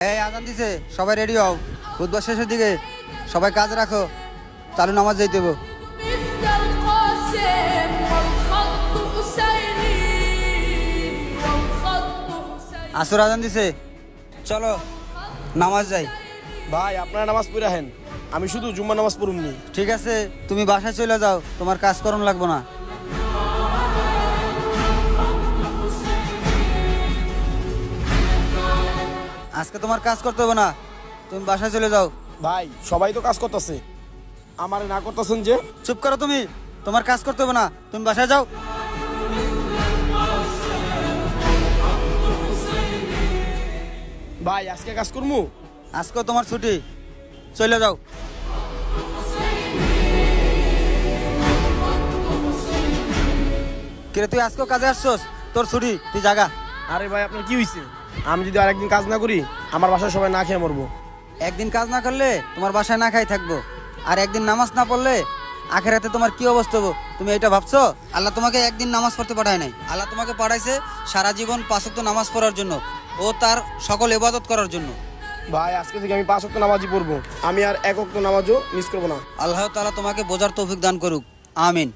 এই আজান দিছে, সবাই রেডি হও। খুতবা শেষের দিকে সবাই কাজ রাখো, চালু নামাজ যাইতে হবে। আসর আজান দিছে, চলো নামাজ যাই। ভাই আপনারা নামাজ পড়ে হেন, আমি শুধু জুম্মা নামাজ পড়ুমনি। ঠিক আছে, তুমি বাসায় চলে যাও, তোমার কাজ করণ লাগবো না। আজকে তোমার কাজ করতে হবে না, তুমি বাসায় চলে যাও। ভাই সবাই তো কাজ করতেছে, আমার না করতেছেন যে? চুপ করো তুমি, তোমার কাজ করতে হবে না, তুমি বাসায় যাও। ভাই আজকে কাজ করমু? আজকেও তোমার ছুটি, চলে যাও। কিরে তুই আজকেও কাজে আসছস? তোর ছুটি, তুই জাগা। আরে ভাই আপনার কি হয়েছে? আমি যদি আরেকদিন কাজ না করি আমার বাসায় সবাই না খেয়ে মরবো। একদিন কাজ না করলে তোমার বাসায় না খাই থাকবো, আর একদিন নামাজ না পড়লে আখেরাতে তোমার কি অবস্থা হবো তুমি এটা ভাবছো? আল্লাহ তোমাকে একদিন নামাজ পড়তে পাঠায় নাই, আল্লাহ তোমাকে পাঠাইছে সারা জীবন 5 ওয়াক্ত নামাজ পড়ার জন্য ও তার সকল ইবাদত করার জন্য। ভাই আজকে থেকে আমি 5 ওয়াক্ত নামাজই পড়বো, আমি আর 1 ওয়াক্ত নামাজও মিস করবো না। আল্লাহ তাআলা তোমাকে বোঝার তৌফিক দান করুক, আমিন।